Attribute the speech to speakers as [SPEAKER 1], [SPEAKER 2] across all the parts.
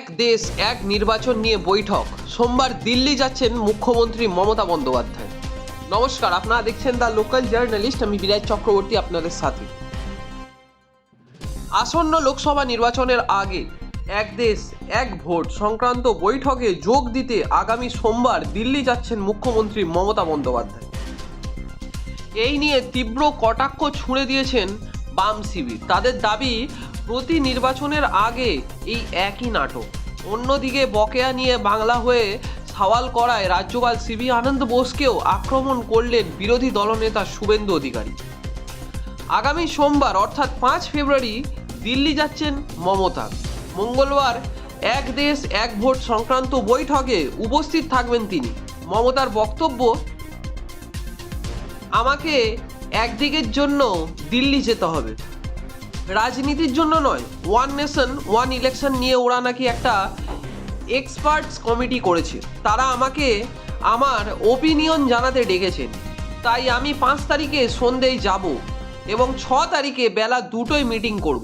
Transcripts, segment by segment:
[SPEAKER 1] এক দেশ এক নির্বাচন নিয়ে বৈঠক। সোমবার দিল্লি যাচ্ছেন মুখ্যমন্ত্রী মমতা বন্দ্যোপাধ্যায়। নমস্কার, আপনারা দেখছেন দ্য লোকাল জার্নালিস্ট। আমি বিরাজ চক্রবর্তী আপনাদের সাথে। আসন্ন লোকসভা নির্বাচনের আগে এক দেশ এক ভোট সংক্রান্ত বৈঠকে যোগ দিতে আগামী সোমবার দিল্লি যাচ্ছেন মুখ্যমন্ত্রী মমতা বন্দ্যোপাধ্যায়। এই নিয়ে তীব্র কটাক্ষ ছুঁড়ে দিয়েছেন বাম শিবির। তাদের দাবি, প্রতি নির্বাচনের আগে এই একই নাটক। অন্যদিকে বকেয়া নিয়ে বাংলা হয়ে সওয়াল করায় রাজ্যপাল সিবি আনন্দ বোসকেও আক্রমণ করলেন বিরোধী দলনেতা শুভেন্দু অধিকারী। আগামী সোমবার অর্থাৎ 5 ফেব্রুয়ারি দিল্লি যাচ্ছেন মমতা। মঙ্গলবার এক দেশ এক ভোট সংক্রান্ত বৈঠকে উপস্থিত থাকবেন তিনি। মমতার বক্তব্য, আমাকে একদিকের জন্য দিল্লি যেতে হবে, রাজনীতির জন্য নয়। ওয়ান নেশন ওয়ান ইলেকশন নিয়ে ওরা নাকি একটা এক্সপার্টস কমিটি করেছে, তারা আমাকে আমার ওপিনিয়ন জানাতে ডেকেছেন। তাই আমি 5 তারিখে সন্ধ্যেই যাব এবং 6 তারিখে বেলা 2টোয় মিটিং করব।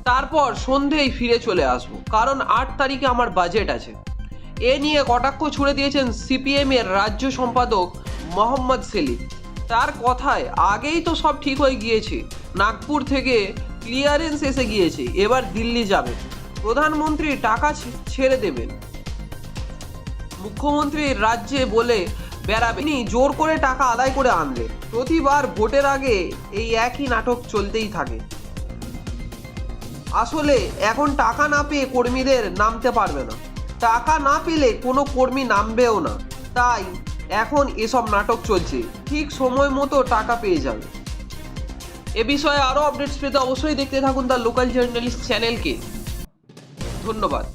[SPEAKER 1] তারপর সন্ধ্যেই ফিরে চলে আসব, কারণ 8 তারিখে আমার বাজেট আছে। এ নিয়ে কটাক্ষ ছুড়ে দিয়েছেন সিপিএম এর রাজ্য সম্পাদক মোহাম্মদ সেলিম। তার কথায়, আগেই তো সব ঠিক হয়ে গিয়েছে, নাগপুর থেকে ক্লিয়ারেন্স এসে গিয়েছে, এবার দিল্লি যাবে, প্রধানমন্ত্রী টাকা ছেড়ে দেবেন, মুখ্যমন্ত্রী রাজ্যে বলে বেড়াবেন, জোর করে টাকা আদায় করে আনলে। প্রতিবার ভোটের আগে এই একই নাটক চলতেই থাকে। আসলে এখন টাকা না পেয়ে কর্মীদের নামতে পারবে না, টাকা না পেলে কোনো কর্মী নামবেও না। তাই এখন এসব নাটক চলছে, ঠিক সময় মতো টাকা পেয়ে যাবে। এ বিষয়ে আরও আপডেটস পেতে অবশ্যই দেখতে থাকুন দ্য লোকাল জার্নালিস্ট চ্যানেলকে। ধন্যবাদ।